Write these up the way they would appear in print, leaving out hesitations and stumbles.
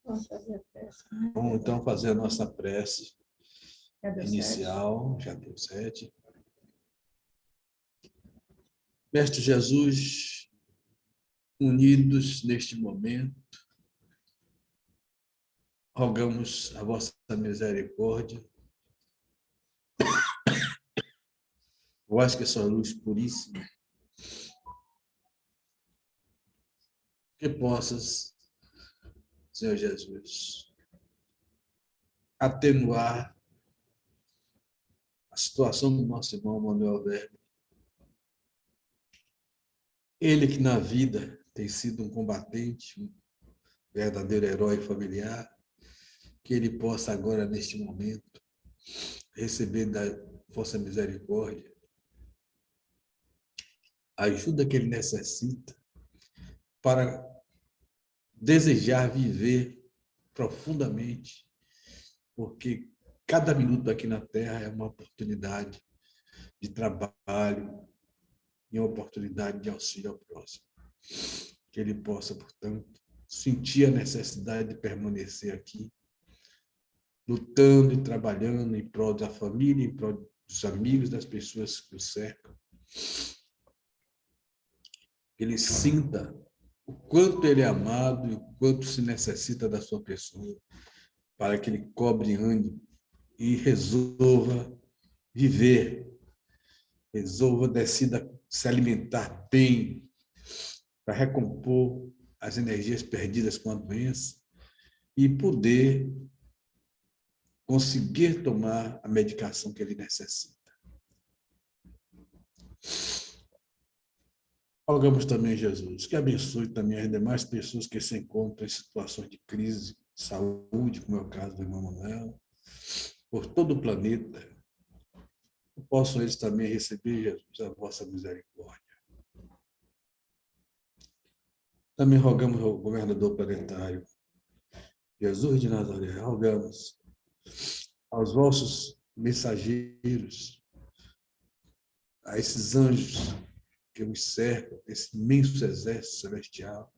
Vamos fazer a prece, né? Vamos então fazer a nossa prece Já deu inicial, já deu 7. Mestre Jesus, unidos neste momento, rogamos a vossa misericórdia, vós que sois luz puríssima, que possas, Senhor Jesus, atenuar a situação do nosso irmão Manuel Weber. Ele que na vida tem sido um combatente, um verdadeiro herói familiar, que ele possa agora, neste momento, receber da vossa misericórdia a ajuda que ele necessita para desejar viver profundamente, porque cada minuto aqui na Terra é uma oportunidade de trabalho e uma oportunidade de auxílio ao próximo. Que ele possa, portanto, sentir a necessidade de permanecer aqui, lutando e trabalhando em prol da família, em prol dos amigos, das pessoas que o cercam. Ele sinta o quanto ele é amado e o quanto se necessita da sua pessoa, para que ele cobre ânimo e resolva viver, decida se alimentar bem, para recompor as energias perdidas com a doença e poder conseguir tomar a medicação que ele necessita. Rogamos também, Jesus, que abençoe também as demais pessoas que se encontram em situações de crise de saúde, como é o caso do irmão Manuel, por todo o planeta. Possam eles também receber, Jesus, a vossa misericórdia. Também rogamos ao governador planetário, Jesus de Nazaré, rogamos aos vossos mensageiros, a esses anjos que os cercam, esse imenso exército celestial,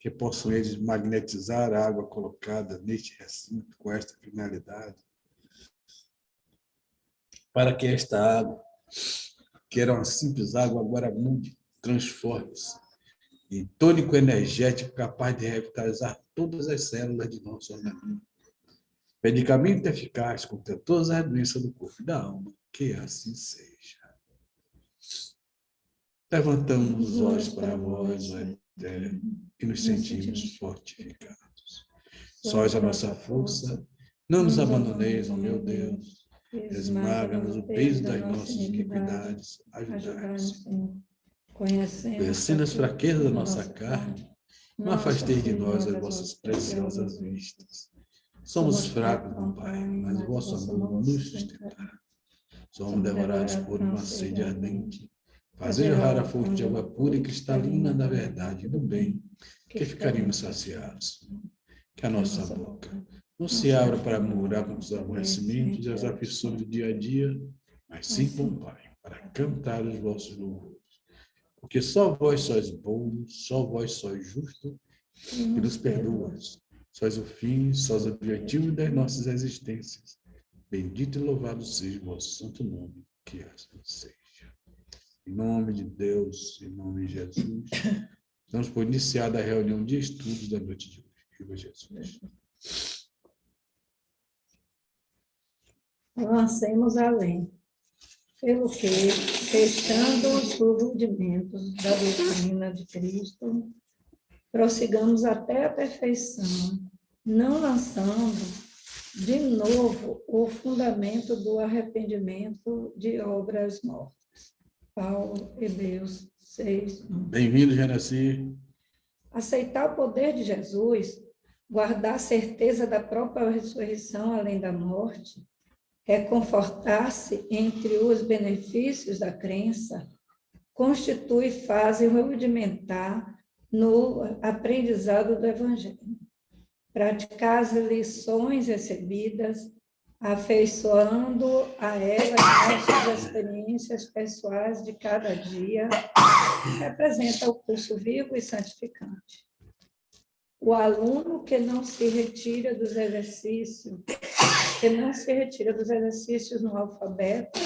que possam eles magnetizar a água colocada neste recinto com esta finalidade, para que esta água, que era uma simples água, agora mude, transforme-se em tônico energético capaz de revitalizar todas as células de nosso organismo. Medicamento eficaz contra todas as doenças do corpo e da alma, que assim seja. Levantamos os olhos para vós, ó Eterno, e nos sentimos fortificados. Sois a nossa força, não nos abandoneis, ó meu Deus. Esmaga-nos o peso das nossas iniquidades, ajudai-nos. Conhecendo as fraquezas da nossa carne, não afasteis de nós as vossas preciosas vistas. Somos fracos, meu Pai, mas o vosso amor nos sustentará. Somos devorados por uma sede ardente. Fazer jorrar a fonte de água pura e cristalina da verdade e do bem, que ficaríamos saciados. Que a nossa boca não se abra para murmurar com os aborrecimentos e as aflições do dia a dia, mas sim, bom Pai, para cantar os vossos louvores. Porque só vós sois bons, só vós sois justos e nos perdoas. Sois o fim, sois o objetivo das nossas existências. Bendito e louvado seja o vosso santo nome, que assim seja. Em nome de Deus, em nome de Jesus, estamos por iniciada a reunião de estudos da noite de hoje. Viva Jesus. Avancemos além, pelo que, testando os rudimentos da doutrina de Cristo, prossigamos até a perfeição, não lançando de novo o fundamento do arrependimento de obras mortas. Paulo, Hebreus 6. Bem-vindo, Genesir. Aceitar o poder de Jesus, guardar a certeza da própria ressurreição além da morte, reconfortar-se entre os benefícios da crença, constitui fase rudimentar no aprendizado do Evangelho. Praticar as lições recebidas, afeiçoando a elas nossas experiências pessoais de cada dia, representa o curso vivo e santificante. O aluno que não se retira dos exercícios, no alfabeto,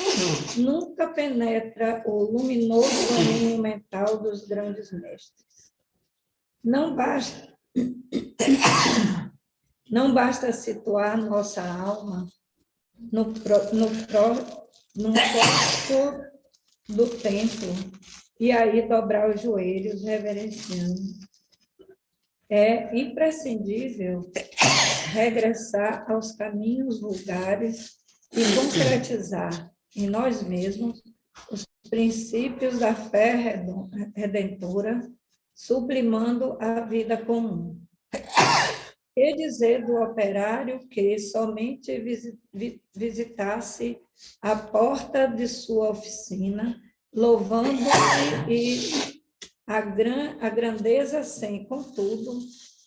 nunca penetra o luminoso domínio mental dos grandes mestres. Não basta situar nossa alma no próximo do templo e aí dobrar os joelhos reverenciando. É imprescindível regressar aos caminhos vulgares e concretizar em nós mesmos os princípios da fé redentora, sublimando a vida comum. Que dizer do operário que somente visitasse a porta de sua oficina, louvando-lhe e a grandeza sem, contudo,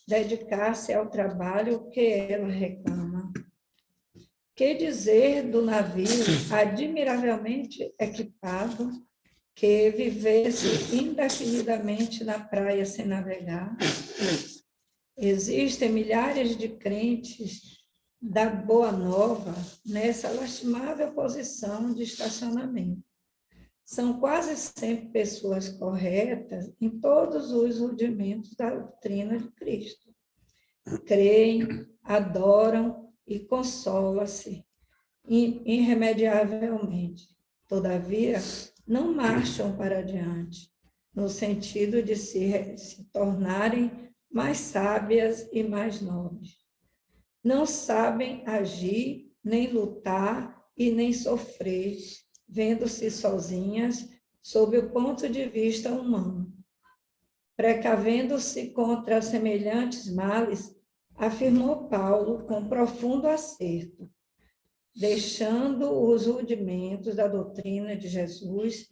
dedicar-se ao trabalho que ela reclama? Que dizer do navio admiravelmente equipado que vivesse indefinidamente na praia sem navegar? Existem milhares de crentes da Boa Nova nessa lastimável posição de estacionamento. São quase sempre pessoas corretas em todos os rudimentos da doutrina de Cristo. Creem, adoram e consolam-se irremediavelmente. Todavia, não marcham para diante, no sentido de se tornarem mais sábias e mais nobres. Não sabem agir, nem lutar e nem sofrer, vendo-se sozinhas sob o ponto de vista humano. Precavendo-se contra semelhantes males, afirmou Paulo com profundo acerto, deixando os rudimentos da doutrina de Jesus,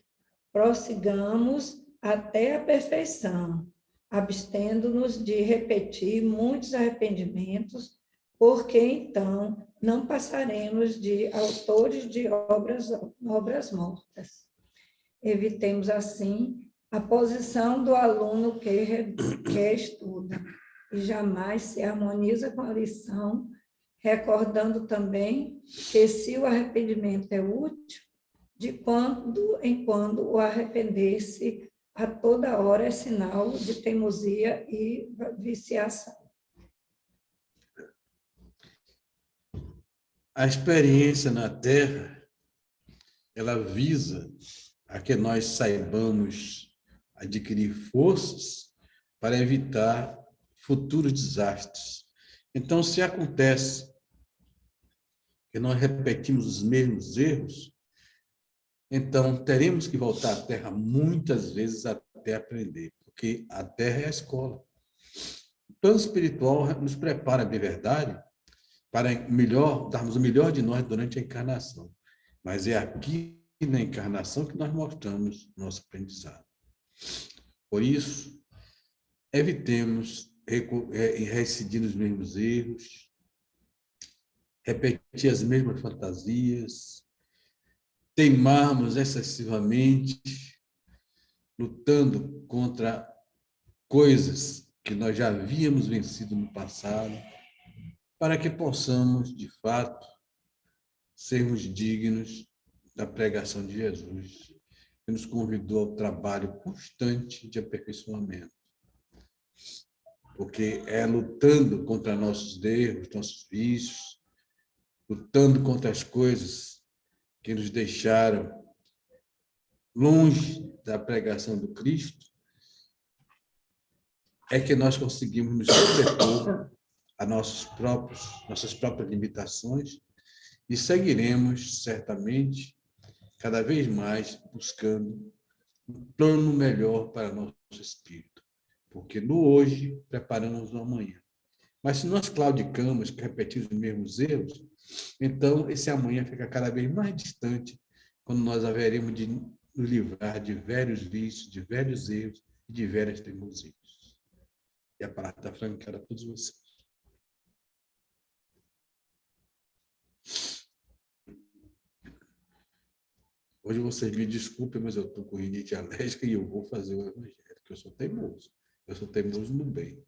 prossigamos até a perfeição, abstendo-nos de repetir muitos arrependimentos, porque então não passaremos de autores de obras mortas. Evitemos, assim, a posição do aluno que estuda e jamais se harmoniza com a lição, recordando também que se o arrependimento é útil, de quando em quando o arrepender-se a toda hora é sinal de teimosia e viciação. A experiência na Terra, ela visa a que nós saibamos adquirir forças para evitar futuros desastres. Então, se acontece que nós repetimos os mesmos erros, então teremos que voltar à Terra muitas vezes até aprender, porque a Terra é a escola. O plano espiritual nos prepara de verdade para darmos o melhor de nós durante a encarnação. Mas é aqui na encarnação que nós mostramos nosso aprendizado. Por isso, evitemos reincidir nos mesmos erros, repetir as mesmas fantasias, teimarmos excessivamente, lutando contra coisas que nós já havíamos vencido no passado, para que possamos, de fato, sermos dignos da pregação de Jesus, que nos convidou ao trabalho constante de aperfeiçoamento. Porque é lutando contra nossos erros, nossos vícios, lutando contra as coisas que nos deixaram longe da pregação do Cristo, é que nós conseguimos nos sobrepor a nossas próprias limitações e seguiremos, certamente, cada vez mais buscando um plano melhor para nosso espírito, porque no hoje preparamos o amanhã. Mas se nós claudicamos, que repetimos os mesmos erros, então esse amanhã fica cada vez mais distante, quando nós haveremos de nos livrar de velhos vícios, de velhos erros e de velhas teimosias. E a palavra está francada a todos vocês. Hoje vocês me desculpem, mas eu estou com rinite alérgica e eu vou fazer o evangelho, porque eu sou teimoso. Eu sou teimoso no bem.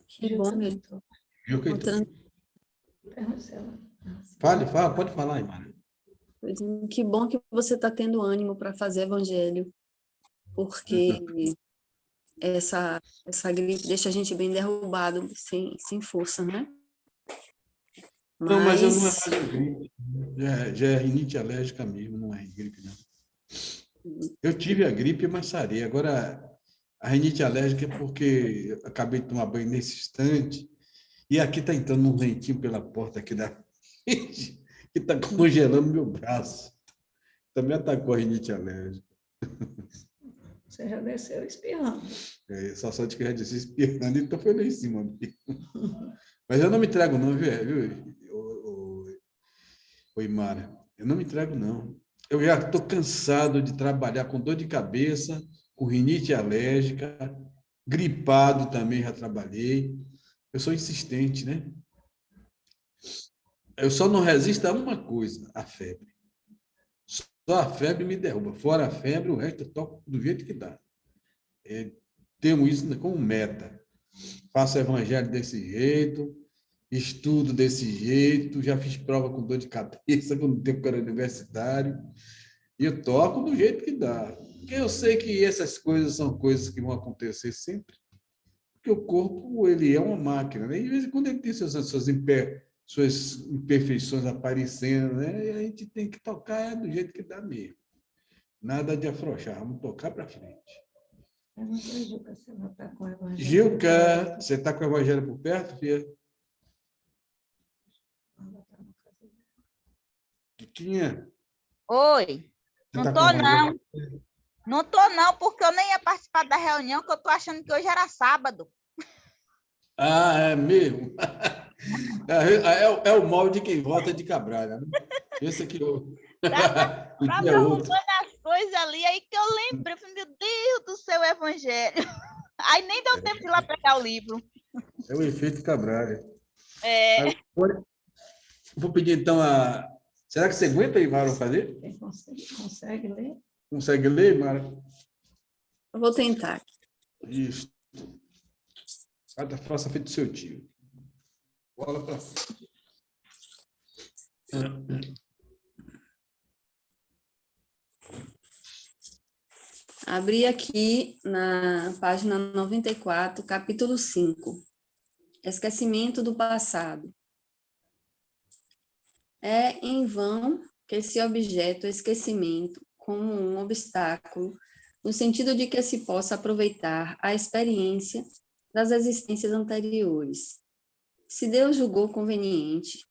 Que bom, meu irmão. Viu que Encontrando- Fale, pode falar, Imara. Que bom que você está tendo ânimo para fazer evangelho, porque essa gripe deixa a gente bem derrubado, sem força, né? Não, mas eu não é Mas mais gripe. Já é rinite alérgica mesmo, não é gripe, não. Eu tive a gripe, mas sarei. Agora, a rinite alérgica é porque eu acabei de tomar banho nesse instante e aqui está entrando um ventinho pela porta aqui da frente que está congelando meu braço. Também atacou a rinite alérgica. Você já desceu espirrando. Só sorte que eu já disse espirrando, então foi lá em cima. Mas eu não me trago não, viu, Imara? Eu não me trago não. Eu já estou cansado de trabalhar com dor de cabeça, com rinite alérgica, gripado também já trabalhei. Eu sou insistente, né? Eu só não resisto a uma coisa, a febre. Só a febre me derruba. Fora a febre, o resto eu toco do jeito que dá. Tenho isso como meta. Faço evangelho desse jeito, estudo desse jeito, já fiz prova com dor de cabeça quando tempo que era universitário, e eu toco do jeito que dá. Porque eu sei que essas coisas são coisas que vão acontecer sempre, porque o corpo ele é uma máquina, né? E de vez em quando ele tem suas imperfeições aparecendo, né? E a gente tem que tocar do jeito que dá mesmo. Nada de afrouxar, vamos tocar para frente. Gilca, você não está com o evangelho. Gilca, você está com o evangelho por perto, filha? Tiquinha, Oi, você não está tô com o evangelho? não. Não tô não, porque eu nem ia participar da reunião, que eu tô achando que hoje era sábado. Ah, é mesmo? É o mal de quem vota de Cabralha, né? Esse aqui Tava, o tava dia é outro. arrumando as coisas ali, aí que eu lembrei, falei, meu Deus do céu, evangelho. Aí nem deu tempo de ir lá pegar o livro. É o efeito Cabralha. É, Agora, vou pedir então a. Será que você aguenta, Imara, fazer? Quem consegue ler? Consegue ler, Imara? eu vou tentar. Isso. Faça feito do seu tio. Bola para frente. Abri aqui na página 94, capítulo 5. Esquecimento do passado. É em vão que se objeta o esquecimento como um obstáculo, no sentido de que se possa aproveitar a experiência das existências anteriores. Se Deus julgou conveniente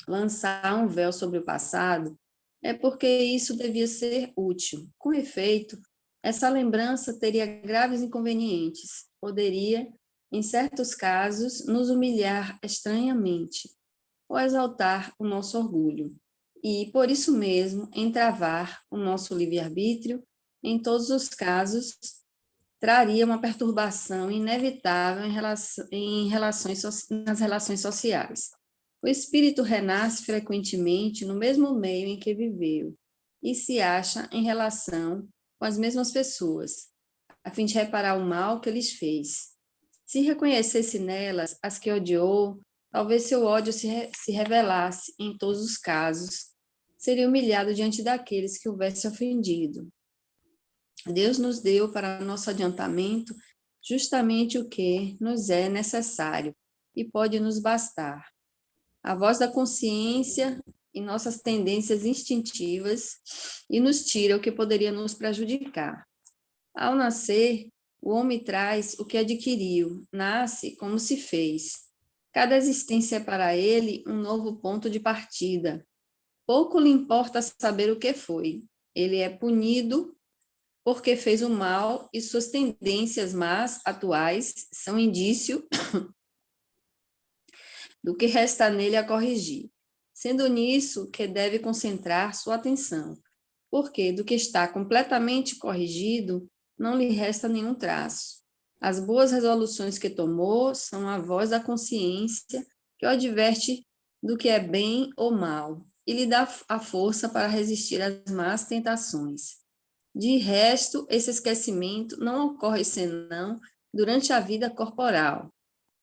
lançar um véu sobre o passado, é porque isso devia ser útil. Com efeito, essa lembrança teria graves inconvenientes, poderia, em certos casos, nos humilhar estranhamente, ou exaltar o nosso orgulho, e, por isso mesmo, entravar o nosso livre-arbítrio, em todos os casos, traria uma perturbação inevitável nas relações sociais. O espírito renasce frequentemente no mesmo meio em que viveu e se acha em relação com as mesmas pessoas, a fim de reparar o mal que lhes fez. Se reconhecesse nelas as que odiou, talvez seu ódio se revelasse em todos os casos, seria humilhado diante daqueles que houvesse ofendido. Deus nos deu para nosso adiantamento justamente o que nos é necessário e pode nos bastar. A voz da consciência e nossas tendências instintivas e nos tira o que poderia nos prejudicar. Ao nascer, o homem traz o que adquiriu, nasce como se fez. Cada existência é para ele um novo ponto de partida. Pouco lhe importa saber o que foi. Ele é punido porque fez o mal e suas tendências más atuais são indício do que resta nele a corrigir, sendo nisso que deve concentrar sua atenção, porque do que está completamente corrigido não lhe resta nenhum traço. As boas resoluções que tomou são a voz da consciência que o adverte do que é bem ou mal, e lhe dá a força para resistir às más tentações. De resto, esse esquecimento não ocorre senão durante a vida corporal.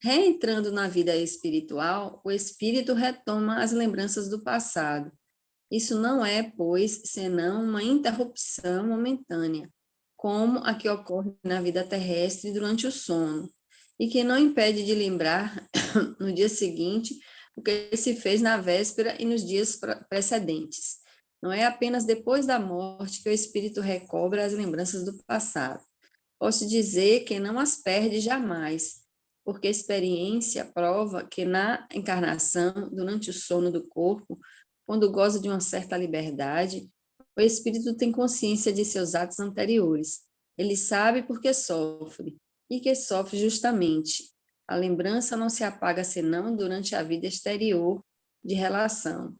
Reentrando na vida espiritual, o espírito retoma as lembranças do passado. Isso não é, pois, senão uma interrupção momentânea, como a que ocorre na vida terrestre durante o sono, e que não impede de lembrar no dia seguinte o que se fez na véspera e nos dias precedentes. Não é apenas depois da morte que o espírito recobra as lembranças do passado. Posso dizer que não as perde jamais, porque a experiência prova que na encarnação, durante o sono do corpo, quando goza de uma certa liberdade, o espírito tem consciência de seus atos anteriores. Ele sabe por que sofre, e que sofre justamente. A lembrança não se apaga senão durante a vida exterior de relação,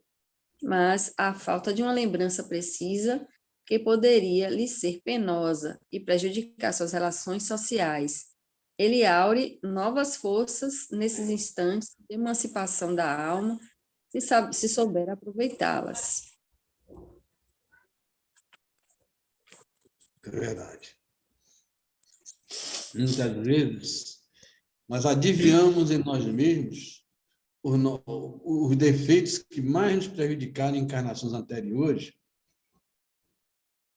mas a falta de uma lembrança precisa que poderia lhe ser penosa e prejudicar suas relações sociais. Ele aure novas forças nesses instantes de emancipação da alma, se souber aproveitá-las. É verdade. Muitas vezes, nós adivinhamos em nós mesmos os defeitos que mais nos prejudicaram em encarnações anteriores,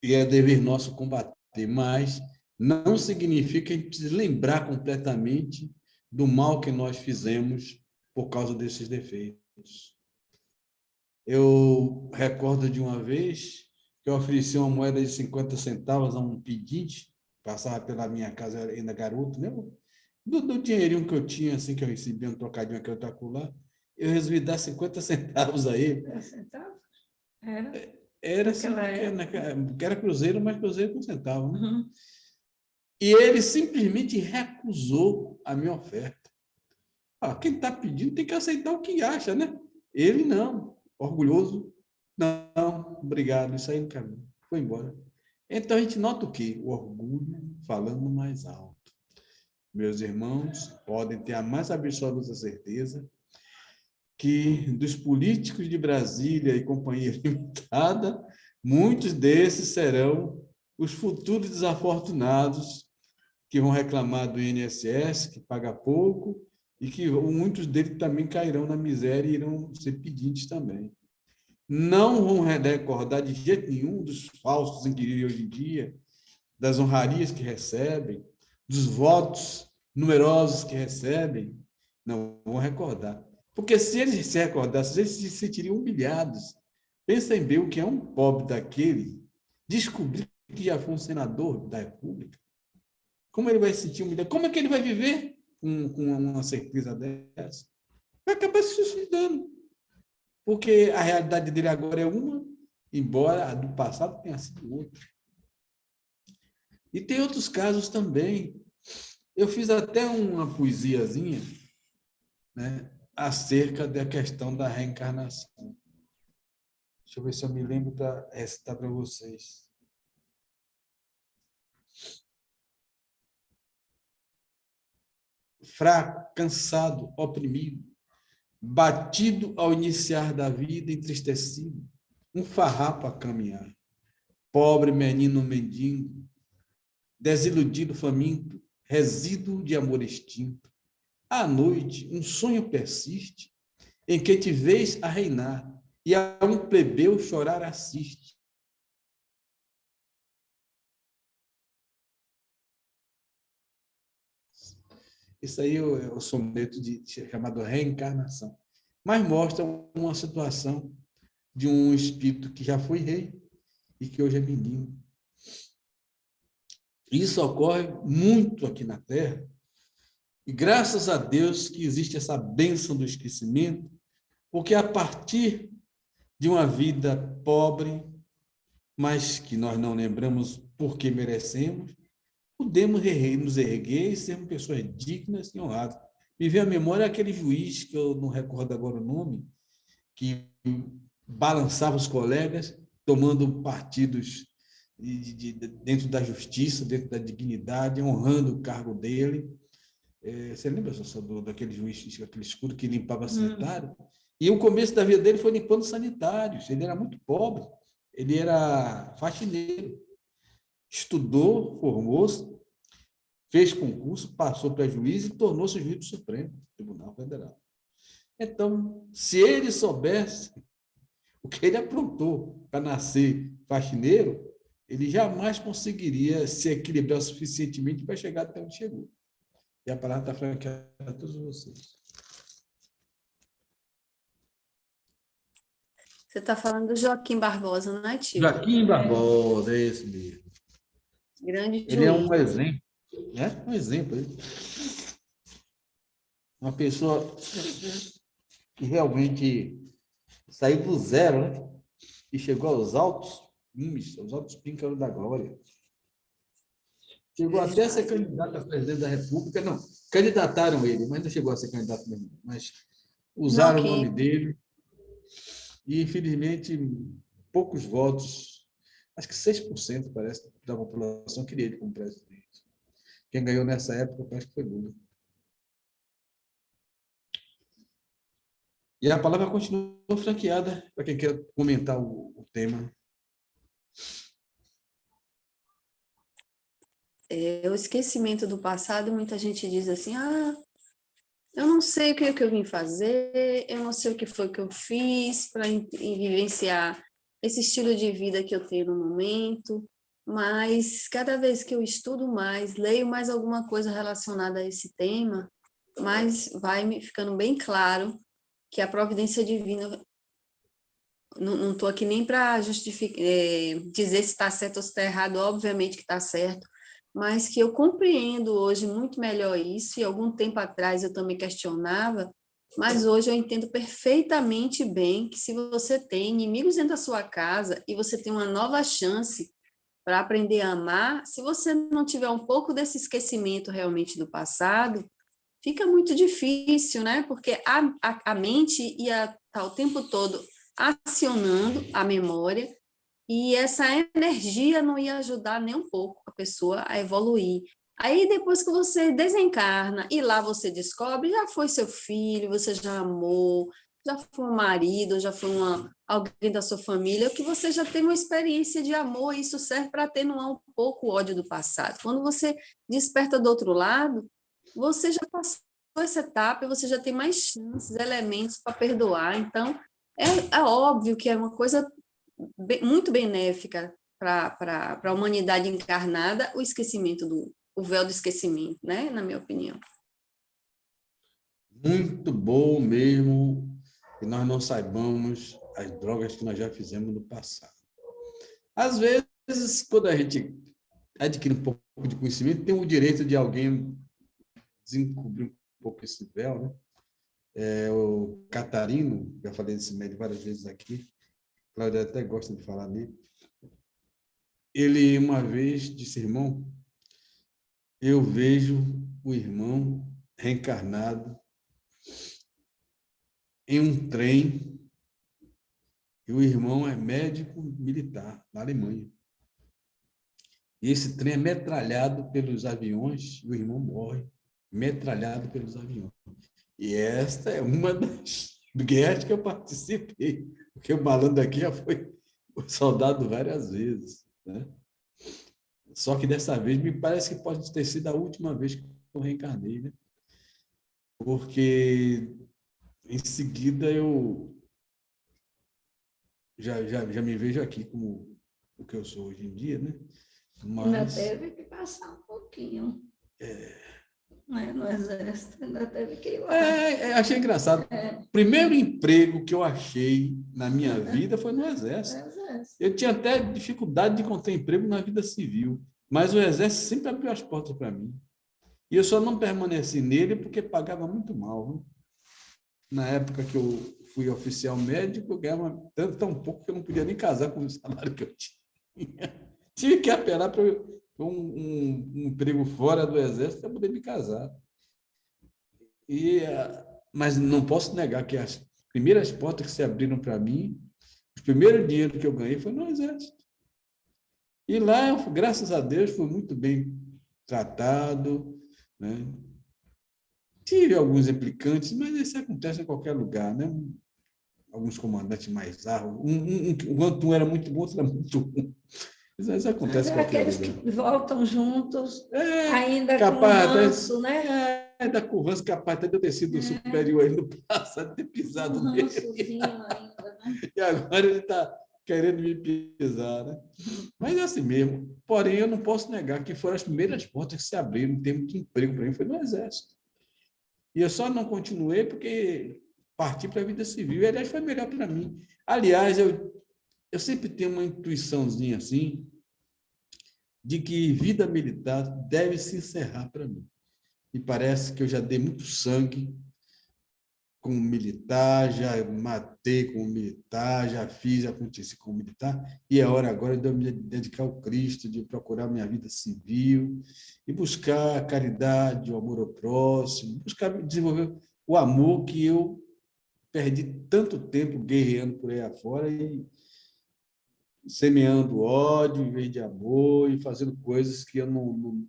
e é dever nosso combater, mas não significa que a gente precise lembrar completamente do mal que nós fizemos por causa desses defeitos. Eu recordo de uma vez que eu ofereci uma moeda de 50 centavos a um pedinte, passava pela minha casa, eu era ainda garoto, né? Do dinheirinho que eu tinha, assim, que eu recebia um trocadinho aqui, outro acolá, eu resolvi dar 50 centavos a ele. 10 centavos? Era? Era assim, Naquela era cruzeiro, mas cruzeiro com centavo, né? Uhum. E ele simplesmente recusou a minha oferta. Ah, quem está pedindo tem que aceitar o que acha, né? Ele não, orgulhoso. Não, obrigado, isso aí não quero. Foi embora. Então a gente nota o quê? O orgulho falando mais alto. Meus irmãos, podem ter a mais absoluta certeza que dos políticos de Brasília e Companhia Limitada, muitos desses serão os futuros desafortunados que vão reclamar do INSS, que paga pouco, e que muitos deles também cairão na miséria e irão ser pedintes também. Não vão recordar de jeito nenhum dos falsos inquiridos hoje em dia, das honrarias que recebem, dos votos numerosos que recebem, não vão recordar. Porque se eles se recordassem, eles se sentiriam humilhados. Pensem bem o que é um pobre daquele descobrir que já foi um senador da República. Como ele vai se sentir humilhado? Como é que ele vai viver com uma certeza dessa? Vai acabar se suicidando. Porque a realidade dele agora é uma, embora a do passado tenha sido outra. E tem outros casos também. Eu fiz até uma poesiazinha, né, acerca da questão da reencarnação. Deixa eu ver se eu me lembro para recitar para vocês. Fraco, cansado, oprimido, batido ao iniciar da vida, entristecido, um farrapo a caminhar. Pobre menino mendigo, desiludido faminto, resíduo de amor extinto. À noite, um sonho persiste, em que te vês a reinar, e a um plebeu chorar assiste. Isso aí é o soneto chamado Reencarnação. Mas mostra uma situação de um espírito que já foi rei e que hoje é menino. Isso ocorre muito aqui na Terra, e graças a Deus que existe essa bênção do esquecimento, porque a partir de uma vida pobre, mas que nós não lembramos porque merecemos, podemos nos erguer e sermos pessoas dignas e honradas. Me veio à memória aquele juiz, que eu não recordo agora o nome, que balançava os colegas, tomando partidos dentro da justiça, dentro da dignidade, honrando o cargo dele. Você lembra, daquele juiz, aquele escudo que limpava sanitário? E o começo da vida dele foi limpando sanitários. Ele era muito pobre. Ele era faxineiro. Estudou, formou-se, fez concurso, passou para juiz e tornou-se juiz do Supremo Tribunal Federal. Então, se ele soubesse o que ele aprontou para nascer faxineiro, ele jamais conseguiria se equilibrar suficientemente para chegar até onde chegou. E a palavra está franqueada a todos vocês. Você está falando do Joaquim Barbosa, não é, tio? Joaquim Barbosa, é esse mesmo. Grande Ele é um juiz. exemplo, né? Um exemplo. Uma pessoa que realmente saiu do zero, né? E chegou aos altos cumes, aos altos píncaros da glória. Chegou até a ser candidato a presidente da República. Não, candidataram ele, mas não chegou a ser candidato mesmo. Mas usaram o nome dele. E, infelizmente, poucos votos, acho que 6%, parece, da população queria ele como presidente. Quem ganhou nessa época, parece que foi Lula. E a palavra continua franqueada para quem quer comentar o tema. O esquecimento do passado, muita gente diz assim, eu não sei o que eu vim fazer, eu não sei o que foi que eu fiz para vivenciar esse estilo de vida que eu tenho no momento, mas cada vez que eu estudo mais, leio mais alguma coisa relacionada a esse tema, mas vai me ficando bem claro que a providência divina, não estou aqui nem para dizer se está certo ou se está errado, obviamente que está certo, mas que eu compreendo hoje muito melhor isso, e algum tempo atrás eu também questionava, mas hoje eu entendo perfeitamente bem que se você tem inimigos dentro da sua casa e você tem uma nova chance para aprender a amar, se você não tiver um pouco desse esquecimento realmente do passado, fica muito difícil, né? Porque a mente ia estar o tempo todo acionando a memória, e essa energia não ia ajudar nem um pouco a pessoa a evoluir. Aí, depois que você desencarna e lá você descobre, já foi seu filho, você já amou, já foi um marido, já foi alguém da sua família, que você já teve uma experiência de amor, e isso serve para atenuar um pouco o ódio do passado. Quando você desperta do outro lado, você já passou essa etapa e você já tem mais chances, elementos para perdoar. Então, é óbvio que é uma coisa muito benéfica para a humanidade encarnada, o esquecimento o véu do esquecimento, né? Na minha opinião. Muito bom mesmo que nós não saibamos as drogas que nós já fizemos no passado. Às vezes, quando a gente adquire um pouco de conhecimento, tem o direito de alguém desencobrir um pouco esse véu, né? O Catarino, já falei desse médico várias vezes aqui, Cláudia até gosta de falar nele. Ele uma vez disse, irmão, eu vejo o irmão reencarnado em um trem, e o irmão é médico militar na Alemanha. E esse trem é metralhado pelos aviões, e o irmão morre, metralhado pelos aviões. E esta é uma das guerras que eu participei, porque o malandro aqui já foi soldado várias vezes, né? Só que dessa vez me parece que pode ter sido a última vez que eu reencarnei, né? Porque em seguida eu já me vejo aqui como o que eu sou hoje em dia, né? Ainda Mas teve que passar um pouquinho. No exército, ainda teve que ir lá. achei engraçado. O primeiro emprego que eu achei na minha vida foi no exército. Eu tinha até dificuldade de encontrar emprego na vida civil, mas o exército sempre abriu as portas para mim. E eu só não permaneci nele porque pagava muito mal, viu? Na época que eu fui oficial médico, eu ganhava tão pouco que eu não podia nem casar com o salário que eu tinha. Tive que apelar para um emprego fora do exército para poder me casar. Mas não posso negar que as primeiras portas que se abriram para mim, o primeiro dinheiro que eu ganhei foi no exército. E lá, graças a Deus, fui muito bem tratado, né? Tive alguns implicantes, mas isso acontece em qualquer lugar, né? alguns comandantes mais árvores. Enquanto um era muito bom, outro era muito ruim. Isso acontece Mas com é qualquer aqueles lugar. que voltam juntos, É, ainda com capaz até, ranço, né? da curvança, capaz até de eu ter sido superior a ele no passado, ter pisado Um nele. rançozinho ainda, né? E agora ele está querendo me pisar, né? Mas é assim mesmo. Porém, eu não posso negar que foram as primeiras portas que se abriram em termos de emprego para mim, foi no Exército. E eu só não continuei porque parti para a vida civil. E, aliás, foi melhor para mim. Aliás, eu sempre tenho uma intuiçãozinha assim, de que vida militar deve se encerrar para mim. E parece que eu já dei muito sangue como militar, já matei como militar, já fiz, aconteci como militar, e é hora agora de eu me dedicar ao Cristo, de procurar minha vida civil e buscar a caridade, o amor ao próximo, buscar desenvolver o amor que eu perdi tanto tempo guerreando por aí afora e semeando ódio em vez de amor e fazendo coisas que eu não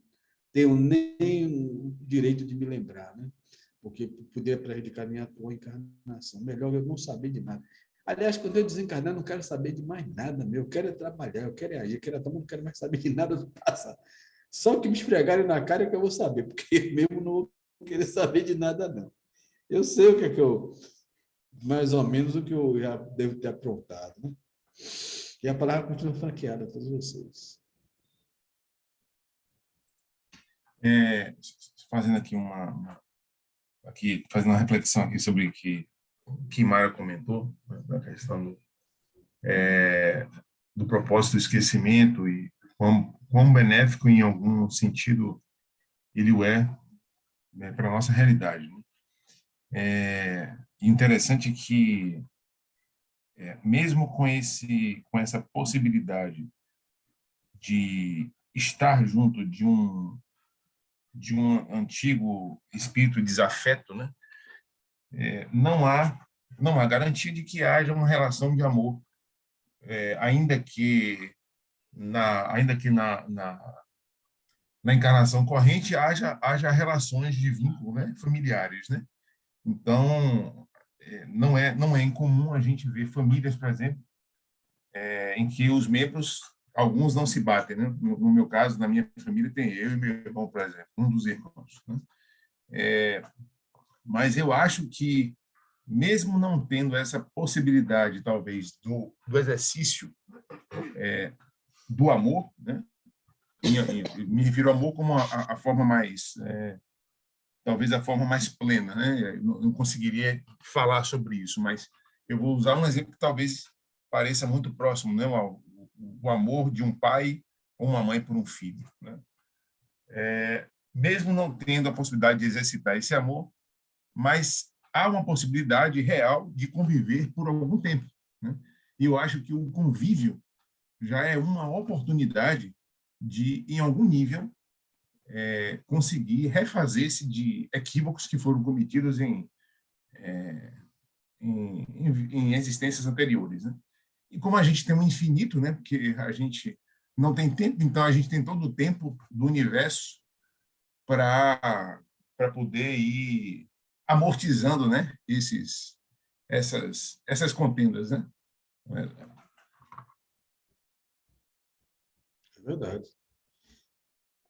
tenho nem o direito de me lembrar, né? Porque poderia prejudicar minha atual encarnação. Melhor eu não saber de nada. Aliás, quando eu desencarnar, eu não quero saber de mais nada, meu. Eu quero é trabalhar, eu quero é agir, eu quero não quero mais saber de nada do passado. Só que me esfregarem na cara é que eu vou saber, porque eu mesmo não vou querer saber de nada, não. Eu sei o que é que eu, mais ou menos o que eu já devo ter aprontado, né? E a palavra continua franqueada a todos vocês. Fazendo aqui fazendo uma reflexão aqui sobre o que Mara comentou, né, da questão do propósito do esquecimento e quão benéfico em algum sentido ele é, né, para a nossa realidade, né? É interessante que mesmo com essa possibilidade de estar junto de um antigo espírito desafeto, né? Não há garantia de que haja uma relação de amor, ainda que na encarnação corrente haja relações de vínculo, né, familiares, né? Então, não é incomum a gente ver famílias, por exemplo, em que os membros, alguns não se batem, né? No meu caso, na minha família, tem eu e meu irmão, por exemplo, um dos irmãos, né? Mas eu acho que, mesmo não tendo essa possibilidade, talvez, do exercício do amor, né? Me refiro ao amor como a forma mais, talvez a forma mais plena, né? Eu não conseguiria falar sobre isso, mas eu vou usar um exemplo que talvez pareça muito próximo, né? O amor de um pai ou uma mãe por um filho, né? Mesmo não tendo a possibilidade de exercitar esse amor, mas há uma possibilidade real de conviver por algum tempo, né? E eu acho que o convívio já é uma oportunidade de, em algum nível, conseguir refazer-se de equívocos que foram cometidos em existências anteriores, né? E como a gente tem um infinito, né? Porque a gente não tem tempo, então a gente tem todo o tempo do universo para poder ir amortizando, né? Essas contendas, né? É verdade.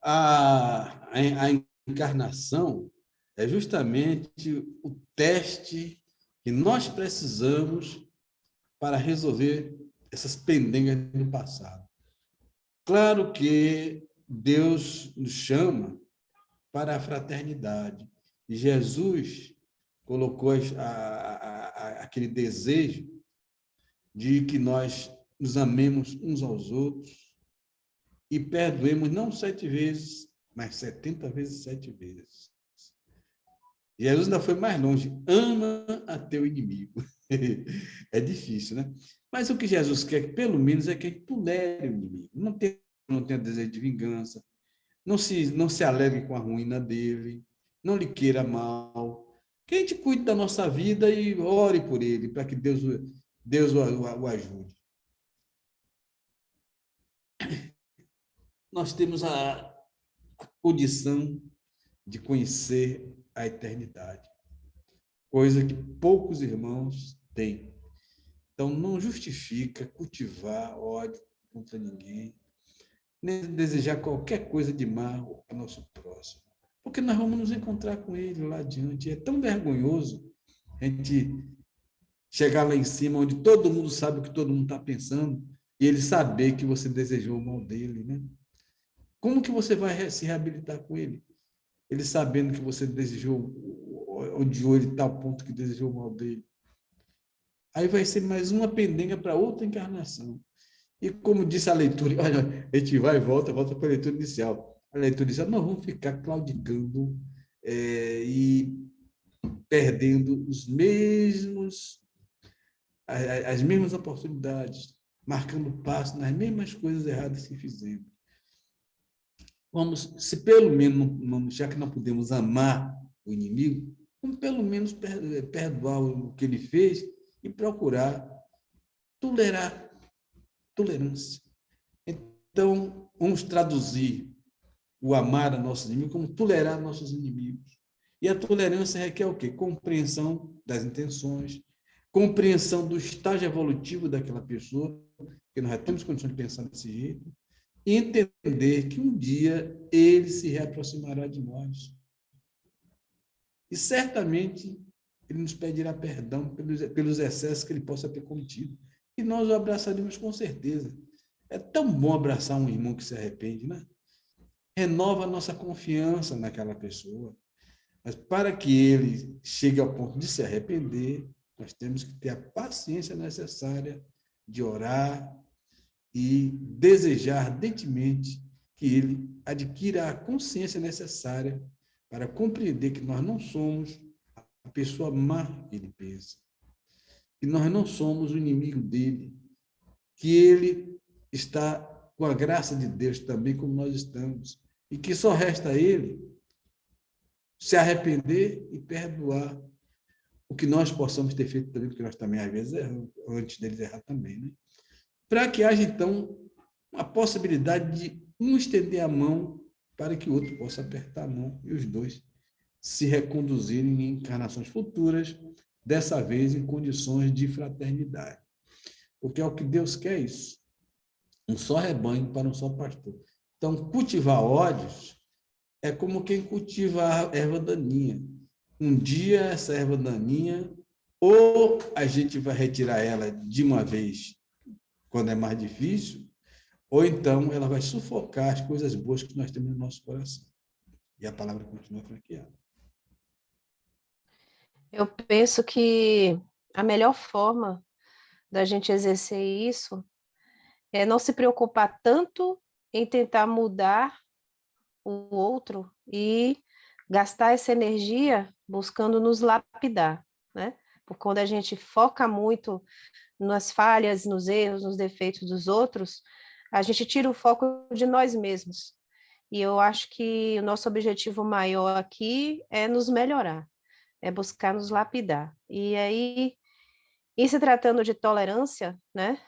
A encarnação é justamente o teste que nós precisamos para resolver essas pendengas do passado. Claro que Deus nos chama para a fraternidade. E Jesus colocou aquele desejo de que nós nos amemos uns aos outros e perdoemos não 7 vezes, mas 70 vezes 7 vezes. Jesus ainda foi mais longe. Ama a teu inimigo. É difícil, né? Mas o que Jesus quer, pelo menos, é que a gente tolere o inimigo. Não tenha desejo de vingança. Não se alegre com a ruína dele. Não lhe queira mal. Que a gente cuide da nossa vida e ore por ele, para que Deus o ajude. Nós temos a condição de conhecer a eternidade, coisa que poucos irmãos têm. Então, não justifica cultivar ódio contra ninguém, nem desejar qualquer coisa de mal ao nosso próximo. Porque nós vamos nos encontrar com ele lá adiante. É tão vergonhoso a gente chegar lá em cima, onde todo mundo sabe o que todo mundo está pensando, e ele saber que você desejou o mal dele, né? Como que você vai se reabilitar com ele? Ele sabendo que você desejou, odiou ele tal ponto que desejou o mal dele. Aí vai ser mais uma pendenga para outra encarnação. E como disse a leitura, olha, a gente vai e volta para a leitura inicial. A leitura inicial, nós vamos ficar claudicando e perdendo as mesmas oportunidades, marcando passo nas mesmas coisas erradas que fizemos. Vamos, se pelo menos, já que não podemos amar o inimigo, vamos pelo menos perdoar o que ele fez e procurar tolerância. Então, vamos traduzir o amar a nossos inimigos como tolerar nossos inimigos. E a tolerância requer o quê? Compreensão das intenções, compreensão do estágio evolutivo daquela pessoa, porque nós já temos condições de pensar desse jeito, e entender que um dia ele se reaproximará de nós. E certamente ele nos pedirá perdão pelos excessos que ele possa ter cometido. E nós o abraçaremos com certeza. É tão bom abraçar um irmão que se arrepende, né? Renova a nossa confiança naquela pessoa. Mas para que ele chegue ao ponto de se arrepender, nós temos que ter a paciência necessária de orar e desejar ardentemente que ele adquira a consciência necessária para compreender que nós não somos a pessoa má que ele pensa, que nós não somos o inimigo dele, que ele está com a graça de Deus também como nós estamos, e que só resta a ele se arrepender e perdoar o que nós possamos ter feito também, porque nós também às vezes erramos, antes deles errar também, né? Para que haja, então, a possibilidade de um estender a mão para que o outro possa apertar a mão e os dois se reconduzirem em encarnações futuras, dessa vez em condições de fraternidade. Porque é o que Deus quer isso. Um só rebanho para um só pastor. Então, cultivar ódios é como quem cultiva a erva daninha. Um dia, essa erva daninha, ou a gente vai retirar ela de uma vez, quando é mais difícil, ou então ela vai sufocar as coisas boas que nós temos no nosso coração. E a palavra continua franqueada. Eu penso que a melhor forma da gente exercer isso é não se preocupar tanto em tentar mudar o outro e gastar essa energia buscando nos lapidar, né? Porque quando a gente foca muito nas falhas, nos erros, nos defeitos dos outros, a gente tira o foco de nós mesmos. E eu acho que o nosso objetivo maior aqui é nos melhorar, é buscar nos lapidar. E aí, em se tratando de tolerância, né?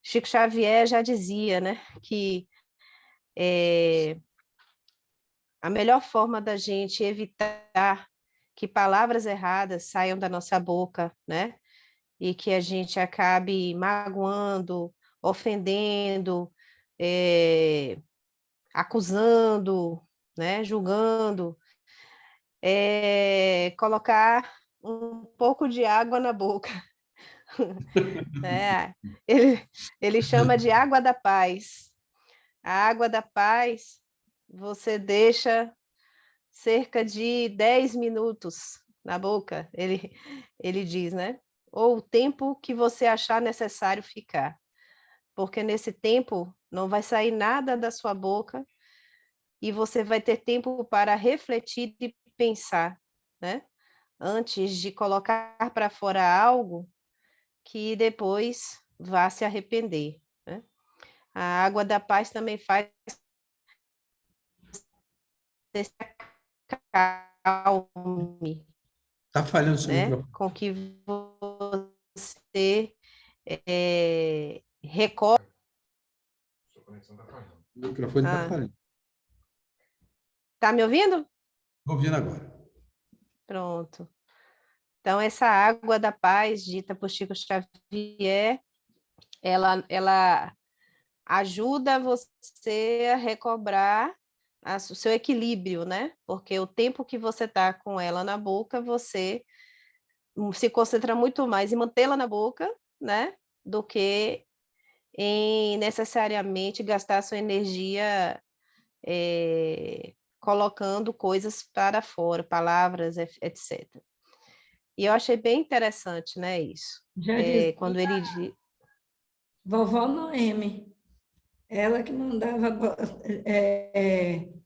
Chico Xavier já dizia, né, que a melhor forma da gente evitar que palavras erradas saiam da nossa boca, né, e que a gente acabe magoando, ofendendo, acusando, né, julgando, colocar um pouco de água na boca. Ele chama de água da paz. A água da paz, você deixa cerca de 10 minutos na boca, ele diz, né? Ou o tempo que você achar necessário ficar. Porque nesse tempo não vai sair nada da sua boca e você vai ter tempo para refletir e pensar, né? Antes de colocar para fora algo que depois vá se arrepender, né? A água da paz também faz você se acalme, Está falhando seu né? microfone. Com que você recorre. Sua conexão está falhando. O microfone está falhando. Tá me ouvindo? Estou ouvindo agora. Pronto. Então, essa água da paz, dita por Chico Xavier, ela ajuda você a recobrar o seu equilíbrio, né? Porque o tempo que você está com ela na boca, você se concentra muito mais em mantê-la na boca, né? Do que em necessariamente gastar sua energia colocando coisas para fora, palavras, etc. E eu achei bem interessante, né, isso. Já dizia Quando ele diz... vovó Noemi, ela que mandava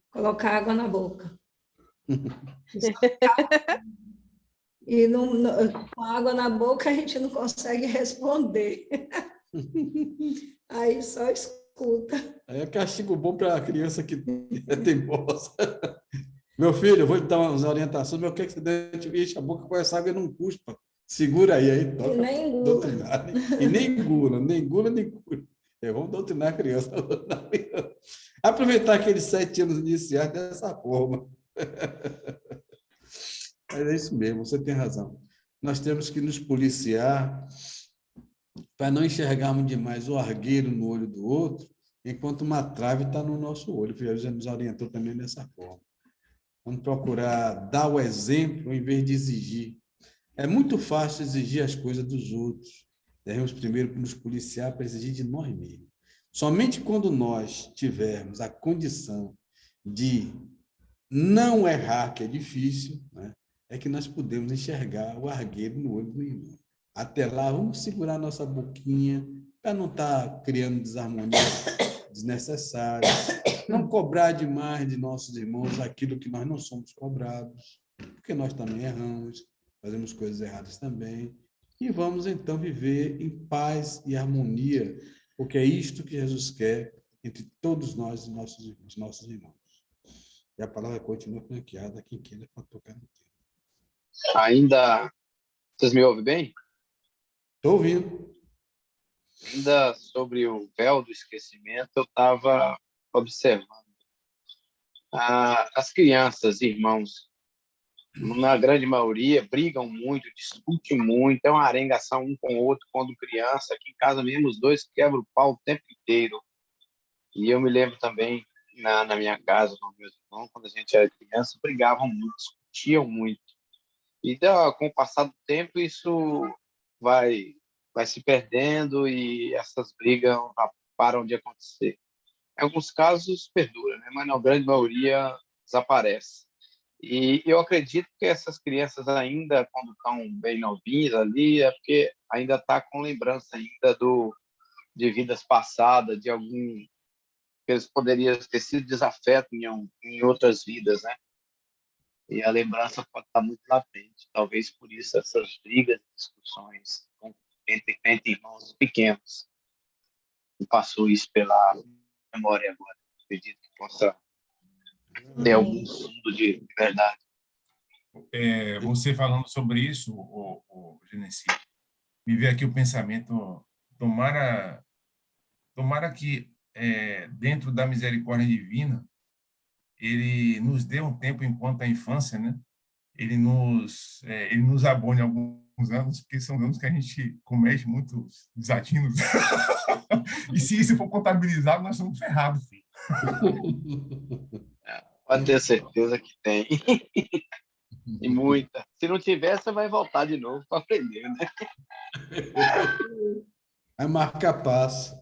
colocar água na boca. E com água na boca a gente não consegue responder. Aí só escuta. Aí é castigo bom para a criança que é teimosa. Meu filho, eu vou te dar umas orientações, mas eu quero que você enche a boca com essa água e não cuspa. Segura aí, toca. E nem engula. Doutrinar. E nem engula, nem engula, nem cuspa. Vamos doutrinar a criança. Aproveitar aqueles 7 anos iniciais dessa forma. Mas é isso mesmo, você tem razão. Nós temos que nos policiar para não enxergarmos demais o argueiro no olho do outro, enquanto uma trave está no nosso olho. O Filho já nos orientou também dessa forma. Vamos procurar dar o exemplo em vez de exigir. É muito fácil exigir as coisas dos outros. Devemos primeiro nos policiar para exigir de nós mesmos. Somente quando nós tivermos a condição de não errar, que é difícil, né, é que nós podemos enxergar o argueiro no olho do irmão. Até lá, vamos segurar nossa boquinha para não estar criando desarmonias desnecessárias, não cobrar demais de nossos irmãos aquilo que nós não somos cobrados, porque nós também erramos, fazemos coisas erradas também, e vamos então viver em paz e harmonia, porque é isto que Jesus quer entre todos nós e nossos irmãos. E a palavra continua franqueada a quem queira para tocar no tema. Ainda, vocês me ouvem bem? Estou ouvindo. Ainda sobre o véu do esquecimento, eu estava observando. As crianças, irmãos, na grande maioria, brigam muito, discutem muito, é uma arengação um com o outro quando criança. Aqui em casa mesmo, os dois quebram o pau o tempo inteiro. E eu me lembro também, na minha casa, com meus irmãos, quando a gente era criança, brigavam muito, discutiam muito. E com o passar do tempo, isso vai se perdendo e essas brigas param de acontecer. Em alguns casos, perdura, né? Mas na grande maioria desaparece. E eu acredito que essas crianças ainda, quando estão bem novinhas ali, é porque ainda está com lembrança ainda de vidas passadas, de algum que eles poderiam ter sido desafeto em outras vidas, né? E a lembrança pode estar muito latente. Talvez por isso essas brigas, discussões entre irmãos pequenos. E passou isso pela memória agora. Acredito que possa ter algum fundo de verdade. Você falando sobre isso, Genesi, me veio aqui o pensamento, tomara que dentro da misericórdia divina, ele nos dê um tempo enquanto a infância, né? Ele nos abone alguns anos, porque são anos que a gente comete muitos desatinos. E se isso for contabilizado, nós estamos ferrados, filho. Pode ter certeza que tem. E muita. Se não tiver, você vai voltar de novo para aprender, né? Vai marcar passo.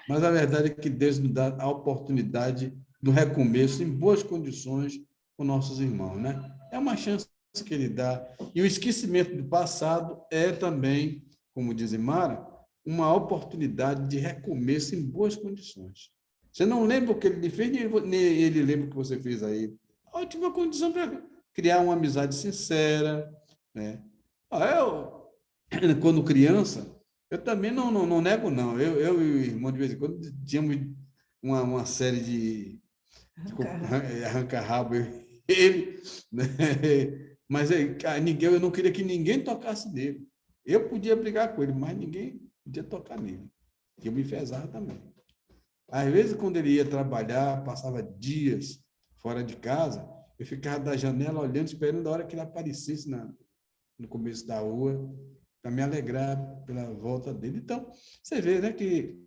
Mas a verdade é que Deus nos dá a oportunidade do recomeço em boas condições com nossos irmãos, né? É uma chance que ele dá. E o esquecimento do passado é também, como diz Mara, uma oportunidade de recomeço em boas condições. Você não lembra o que ele fez, nem ele lembra o que você fez a ele. Ótima condição para criar uma amizade sincera, né? Quando criança, eu também não nego, não. Eu e o irmão, de vez em quando, tínhamos uma série de arranca-rabo, ele, né? Mas eu não queria que ninguém tocasse nele. Eu podia brigar com ele, mas ninguém podia tocar nele. Eu me enfesava também. Às vezes, quando ele ia trabalhar, passava dias fora de casa, Eu ficava da janela olhando, esperando a hora que ele aparecesse no começo da rua, para me alegrar pela volta dele. Então, você vê, né, que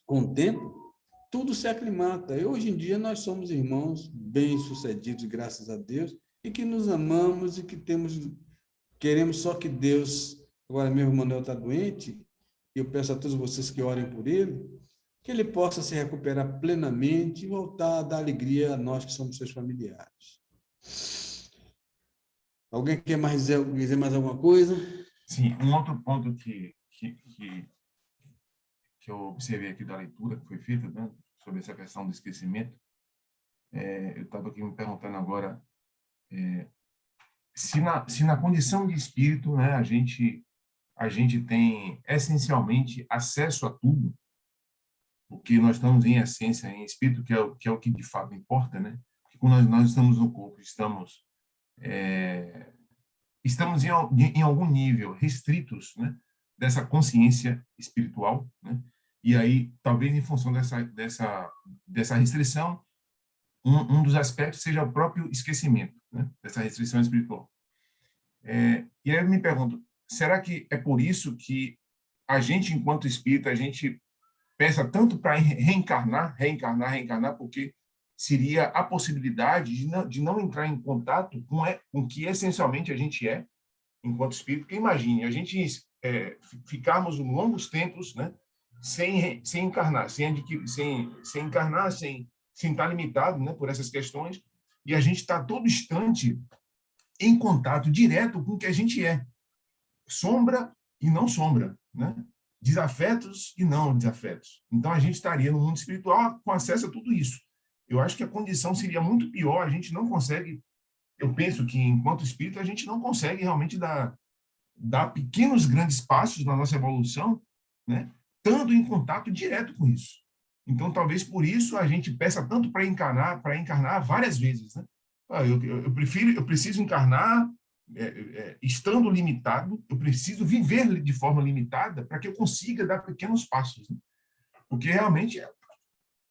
com o tempo, tudo se aclimata. E hoje em dia nós somos irmãos bem-sucedidos, graças a Deus, e que nos amamos e que queremos só que Deus, agora mesmo o Manuel está doente, e eu peço a todos vocês que orem por ele, que ele possa se recuperar plenamente e voltar a dar alegria a nós que somos seus familiares. Alguém quer mais dizer mais alguma coisa? Sim, um outro ponto que eu observei aqui da leitura que foi feita, né, sobre essa questão do esquecimento, eu estava aqui me perguntando agora se na condição de espírito, né, a gente tem essencialmente acesso a tudo, porque nós estamos em essência, em espírito, que é o que de fato importa, né? Porque quando nós estamos no corpo, estamos em algum nível restritos, né, dessa consciência espiritual, né? E aí, talvez em função dessa restrição, um dos aspectos seja o próprio esquecimento, né, dessa restrição espiritual. E aí eu me pergunto, será que é por isso que a gente, enquanto espírita, a gente peça tanto para reencarnar, porque seria a possibilidade de não entrar em contato com o que essencialmente a gente é, enquanto espírito? Porque imagine, a gente ficarmos longos tempos, né, sem encarnar, sem encarnar, sem estar limitado, né, por essas questões, e a gente está todo instante em contato direto com o que a gente é. Sombra e não sombra, né? Desafetos e não desafetos. Então, a gente estaria no mundo espiritual com acesso a tudo isso. Eu acho que a condição seria muito pior, a gente não consegue, eu penso que, enquanto espírito, a gente não consegue realmente dar pequenos, grandes passos na nossa evolução, né? Estando em contato direto com isso. Então, talvez por isso a gente peça tanto para encarnar várias vezes, né? Eu preciso encarnar estando limitado, eu preciso viver de forma limitada para que eu consiga dar pequenos passos, né? Porque realmente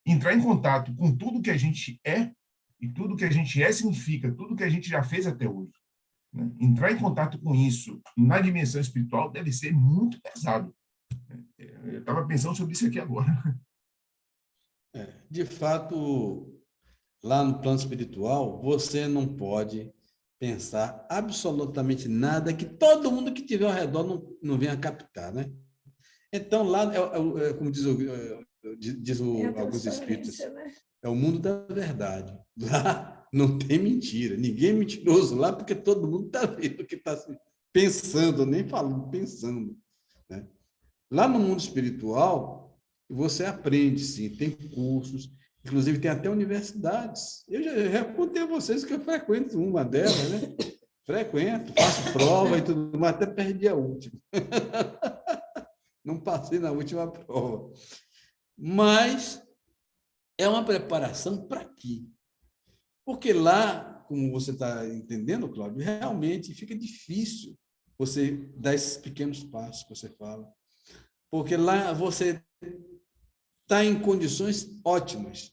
entrar em contato com tudo que a gente é, e tudo que a gente é significa tudo que a gente já fez até hoje, né? Entrar em contato com isso na dimensão espiritual deve ser muito pesado. Eu estava pensando sobre isso aqui agora. De fato, lá no plano espiritual, você não pode pensar absolutamente nada que todo mundo que estiver ao redor não venha captar, né? Então, lá, como diz alguns espíritos, né? é o mundo da verdade. Lá não tem mentira, ninguém é mentiroso lá, porque todo mundo está vendo o que está pensando, nem falando, pensando, né? Lá no mundo espiritual, você aprende, sim, tem cursos, inclusive tem até universidades. Eu já contei a vocês que eu frequento uma delas, né? Frequento, faço prova e tudo, mas até perdi a última. Não passei na última prova. Mas é uma preparação para quê? Porque lá, como você está entendendo, Cláudio, realmente fica difícil você dar esses pequenos passos que você fala. Porque lá você está em condições ótimas,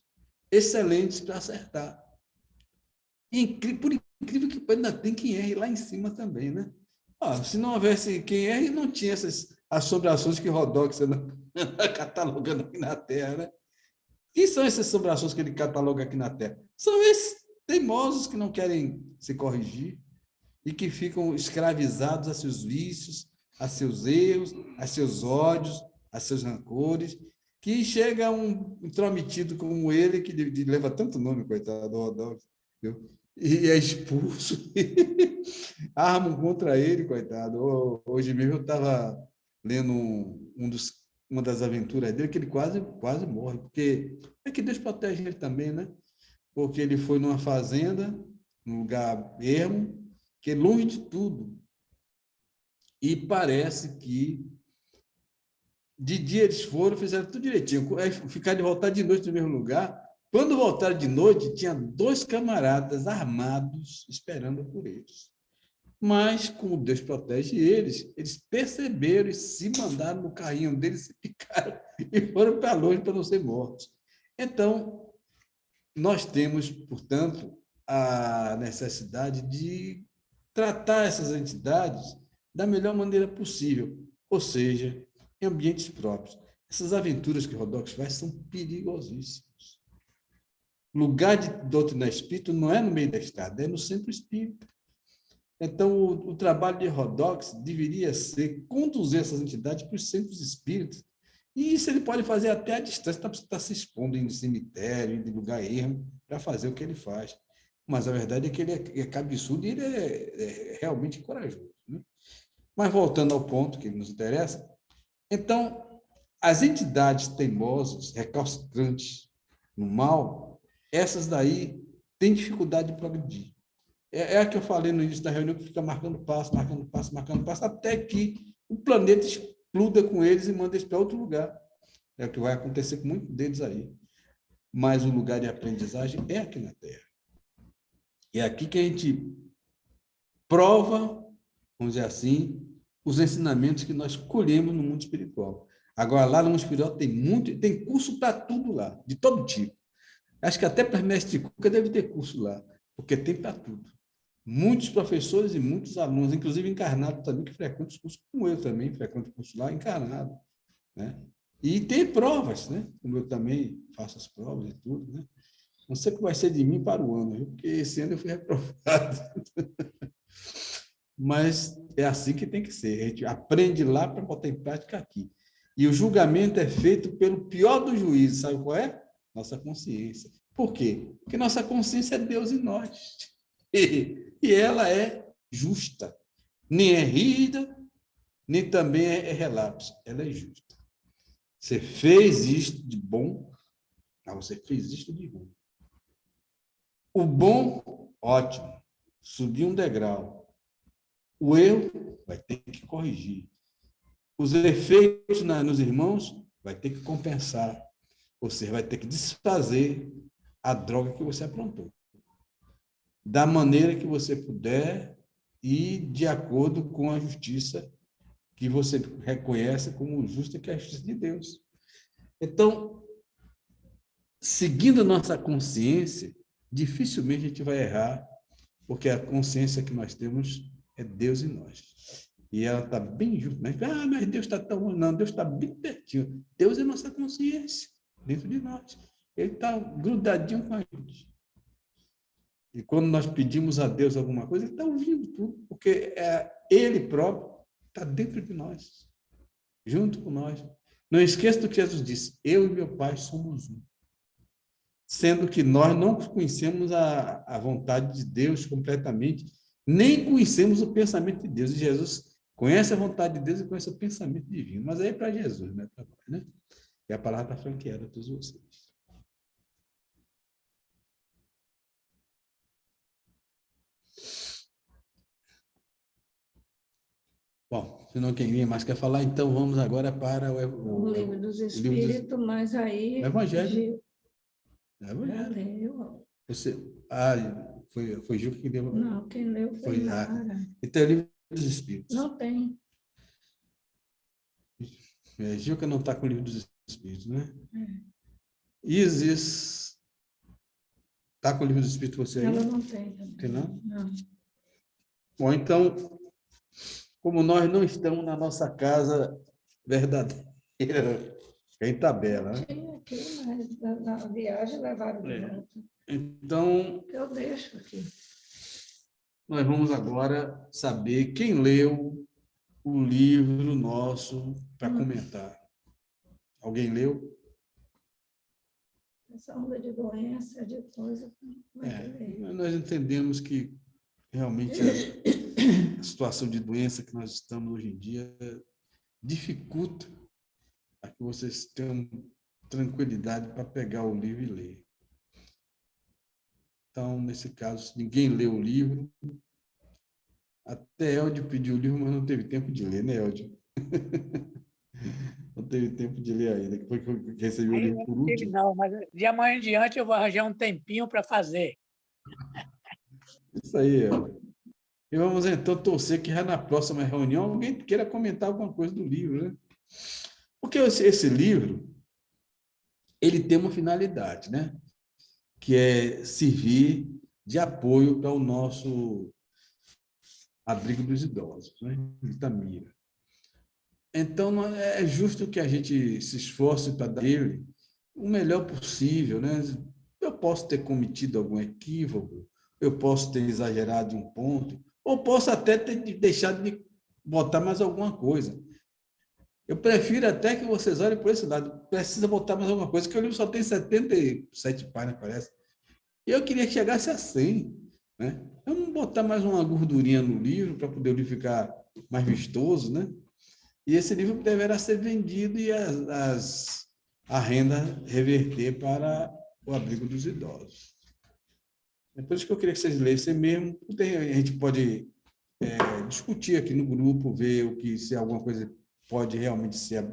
excelentes para acertar. E, por incrível que ainda tem quem erre lá em cima também, né? Se não houvesse quem erre, não tinha essas assombrações que Rodox está catalogando aqui na Terra, né? Quem são essas assombrações que ele cataloga aqui na Terra? São esses teimosos que não querem se corrigir e que ficam escravizados a seus vícios, a seus erros, a seus ódios, a seus rancores, que chega um intrometido como ele, que leva tanto nome, coitado do Rodolfo, e é expulso, armam contra ele, coitado. Hoje mesmo eu estava lendo uma das aventuras dele, que ele quase morre, porque é que Deus protege ele também, né? Porque ele foi numa fazenda, num lugar ermo, que é longe de tudo, e parece que de dia eles fizeram tudo direitinho, ficaram de voltar de noite no mesmo lugar. Quando voltaram de noite, tinha 2 camaradas armados esperando por eles. Mas, como Deus protege eles perceberam e se mandaram no carrinho deles, ficaram e foram para longe para não ser mortos. Então, nós temos, portanto, a necessidade de tratar essas entidades da melhor maneira possível, ou seja, em ambientes próprios. Essas aventuras que Rodox faz são perigosíssimas. O lugar de doutrinar espírito não é no meio da estrada, é no centro espírita. Então, o trabalho de Rodox deveria ser conduzir essas entidades para os centros espíritas. E isso ele pode fazer até à distância, está se expondo em cemitério, em lugar ermo, para fazer o que ele faz. Mas a verdade é que ele é cabeçudo e ele é realmente corajoso, né? Mas voltando ao ponto que nos interessa, então, as entidades teimosas, recalcitrantes no mal, essas daí têm dificuldade de progredir. É a que eu falei no início da reunião, que fica marcando passo, até que o planeta exploda com eles e manda eles para outro lugar. É o que vai acontecer com muitos deles aí. Mas o lugar de aprendizagem é aqui na Terra. É aqui que a gente prova, vamos dizer assim, os ensinamentos que nós colhemos no mundo espiritual. Agora, lá no mundo espiritual tem curso para tudo lá, de todo tipo. Acho que até para mestre Cuca deve ter curso lá, porque tem para tudo. Muitos professores e muitos alunos, inclusive encarnados também, que frequentam os cursos, como eu também frequento o curso lá, encarnado, né? E tem provas, né? Como eu também faço as provas e tudo, né? Não sei o que vai ser de mim para o ano, viu? Porque esse ano eu fui reprovado. Mas é assim que tem que ser. A gente aprende lá para botar em prática aqui. E o julgamento é feito pelo pior dos juízes, sabe qual é? Nossa consciência. Por quê? Porque nossa consciência é Deus em nós. E ela é justa. Nem é rígida, nem também é relapso. Ela é justa. Você fez isto de bom, mas você fez isto de ruim. O bom, ótimo. Subiu um degrau. O erro vai ter que corrigir. Os efeitos nos irmãos vai ter que compensar. Ou seja, vai ter que desfazer a droga que você aprontou. Da maneira que você puder e de acordo com a justiça que você reconhece como justa, que é a justiça de Deus. Então, seguindo a nossa consciência, dificilmente a gente vai errar, porque a consciência que nós temos é Deus em nós. E ela está bem junto. Mas Deus está tão... Não, Deus está bem pertinho. Deus é nossa consciência, dentro de nós. Ele está grudadinho com a gente. E quando nós pedimos a Deus alguma coisa, ele está ouvindo tudo, porque Ele próprio está dentro de nós, junto com nós. Não esqueça do que Jesus disse: eu e meu Pai somos um. Sendo que nós não conhecemos a vontade de Deus completamente, nem conhecemos o pensamento de Deus. E Jesus conhece a vontade de Deus e conhece o pensamento divino. Mas aí é para Jesus, não é para nós, né? E a palavra está franqueada a todos vocês. Bom, se não ninguém mais quer falar, então vamos agora para O Livro dos Espíritos, mas aí... O Evangelho. Já leu. Foi Gil que deu... Não, quem leu foi Lara. Então, é o Livro dos Espíritos. Não tem. Gilca não está com o Livro dos Espíritos, né? Isis está com o Livro dos Espíritos, você aí? Ela não tem também. Tem não? Não. Bom, então, como nós não estamos na nossa casa verdadeira, em tabela, né? Tinha aqui, mas na viagem levaram de volta. Então, Eu deixo aqui. nós vamos agora saber quem leu o livro nosso para comentar. Alguém leu? Essa onda de doença, de coisa, como é que lê? Nós entendemos que realmente a situação de doença que nós estamos hoje em dia dificulta para que vocês tenham tranquilidade para pegar o livro e ler. Então, nesse caso, se ninguém leu o livro, até Eldio pediu o livro, mas não teve tempo de ler, né, Eldio? Não teve tempo de ler ainda, que foi que eu recebi o livro por último. Não, mas de amanhã em diante eu vou arranjar um tempinho para fazer. Isso aí, Eldio. E vamos então torcer que já na próxima reunião alguém queira comentar alguma coisa do livro, né? Porque esse livro, ele tem uma finalidade, né? Que é servir de apoio para o nosso abrigo dos idosos, né? Itamira. Então, é justo que a gente se esforce para dar ele o melhor possível, né? Eu posso ter cometido algum equívoco, eu posso ter exagerado em um ponto, ou posso até ter deixado de botar mais alguma coisa. Eu prefiro até que vocês olhem por esse lado. Precisa botar mais alguma coisa, porque o livro só tem 77 páginas, parece. E eu queria que chegasse a 100, né? Eu não botar mais uma gordurinha no livro para poder o livro ficar mais vistoso, né? E esse livro deverá ser vendido e a renda reverter para o abrigo dos idosos. É por isso que eu queria que vocês lessem mesmo. A gente pode discutir aqui no grupo, ver o que, se alguma coisa pode realmente ser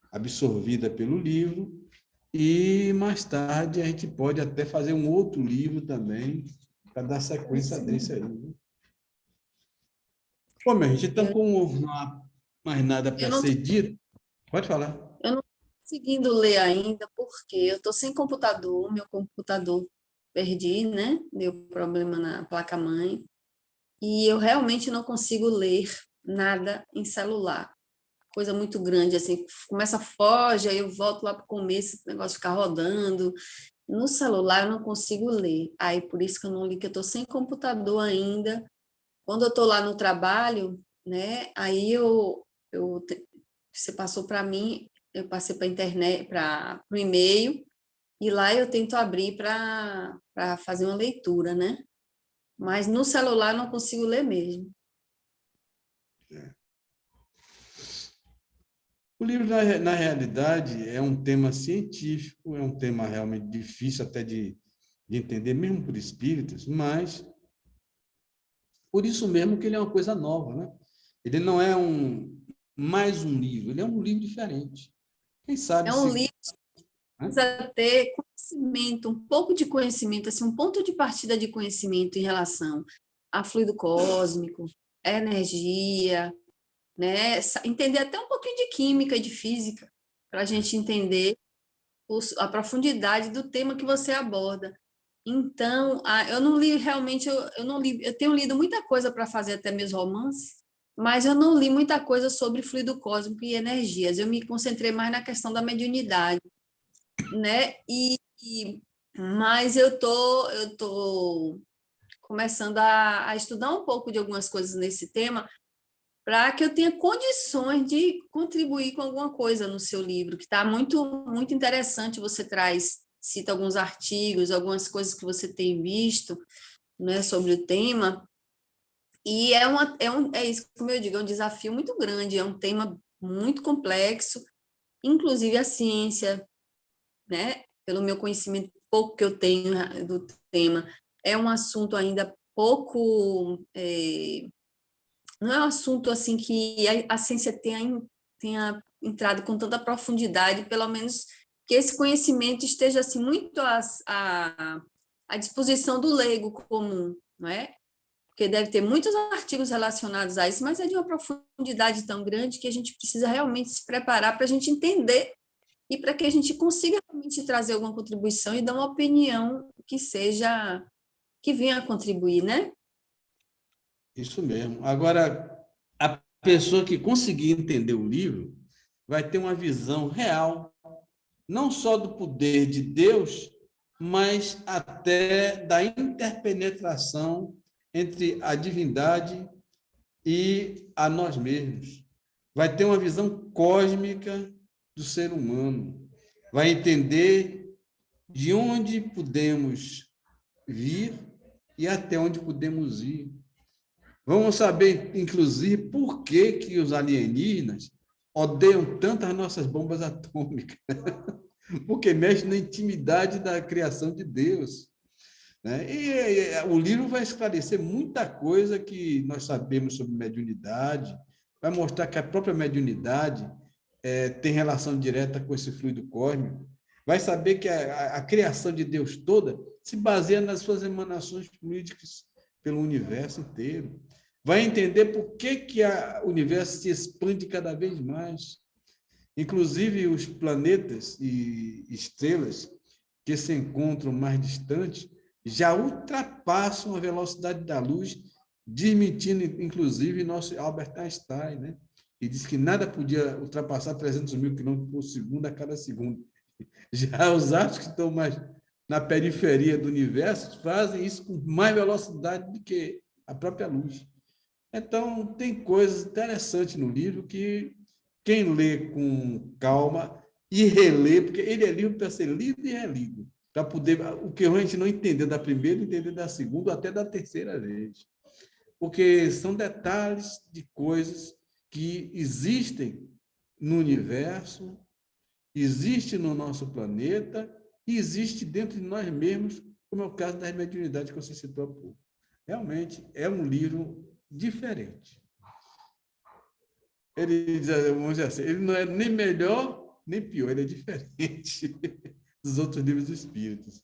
absorvida pelo livro, e mais tarde a gente pode até fazer um outro livro também, para dar sequência desse aí. Pô, minha gente, então, como não há mais nada para ser dito, pode falar. Eu não estou conseguindo ler ainda, porque eu estou sem computador, meu computador perdi, né? Deu problema na placa-mãe, e eu realmente não consigo ler nada em celular. Coisa muito grande, assim, começa, foge, aí eu volto lá para o começo, o negócio fica rodando. No celular eu não consigo ler, aí por isso que eu não li, que eu estou sem computador ainda. Quando eu estou lá no trabalho, né, aí você passou para mim, eu passei para a internet, para o e-mail, e lá eu tento abrir para fazer uma leitura, né? Mas no celular eu não consigo ler mesmo. O livro, na realidade, é um tema científico, é um tema realmente difícil até de entender, mesmo por espíritas, mas por isso mesmo que ele é uma coisa nova, né? Ele não é mais um livro, ele é um livro diferente. Quem sabe É um se... livro que precisa ter conhecimento, um pouco de conhecimento, assim, um ponto de partida de conhecimento em relação a fluido cósmico, energia, né? Entender até um pouquinho de química e de física, para a gente entender a profundidade do tema que você aborda. Então, eu não li realmente, eu não li, eu tenho lido muita coisa para fazer até meus romances, mas eu não li muita coisa sobre fluido cósmico e energias. Eu me concentrei mais na questão da mediunidade, né? Mas eu tô começando a estudar um pouco de algumas coisas nesse tema, para que eu tenha condições de contribuir com alguma coisa no seu livro, que está muito, muito interessante. Você cita alguns artigos, algumas coisas que você tem visto, né, sobre o tema, e é isso, como eu digo, é um desafio muito grande, é um tema muito complexo, inclusive a ciência, né, pelo meu conhecimento pouco que eu tenho do tema, é um assunto ainda pouco... não é um assunto assim que a ciência tenha entrado com tanta profundidade, pelo menos que esse conhecimento esteja assim muito à disposição do leigo comum, não é? Porque deve ter muitos artigos relacionados a isso, mas é de uma profundidade tão grande que a gente precisa realmente se preparar para a gente entender e para que a gente consiga realmente trazer alguma contribuição e dar uma opinião que venha a contribuir, né? Isso mesmo. Agora, a pessoa que conseguir entender o livro vai ter uma visão real, não só do poder de Deus, mas até da interpenetração entre a divindade e a nós mesmos. Vai ter uma visão cósmica do ser humano. Vai entender de onde podemos vir e até onde podemos ir. Vamos saber, inclusive, por que os alienígenas odeiam tanto as nossas bombas atômicas. Porque mexe na intimidade da criação de Deus, né? E o livro vai esclarecer muita coisa que nós sabemos sobre mediunidade, vai mostrar que a própria mediunidade tem relação direta com esse fluido cósmico, vai saber que a criação de Deus toda se baseia nas suas emanações fluídicas pelo universo inteiro. Vai entender por que o universo se expande cada vez mais. Inclusive, os planetas e estrelas que se encontram mais distantes já ultrapassam a velocidade da luz, desmentindo, inclusive, nosso Albert Einstein, né? Que disse que nada podia ultrapassar 300 mil quilômetros por segundo a cada segundo. Já os astros que estão mais na periferia do universo fazem isso com mais velocidade do que a própria luz. Então, tem coisas interessantes no livro que quem lê com calma e relê, porque ele é livro para ser lido e relido, para poder, o que a gente não entendeu da primeira, entender da segunda, ou até da terceira vez. Porque são detalhes de coisas que existem no universo, existe no nosso planeta e existe dentro de nós mesmos, como é o caso da mediunidade que você citou há pouco. Realmente é um livro diferente. Ele, vamos dizer assim, ele não é nem melhor nem pior, ele é diferente dos outros livros dos espíritos.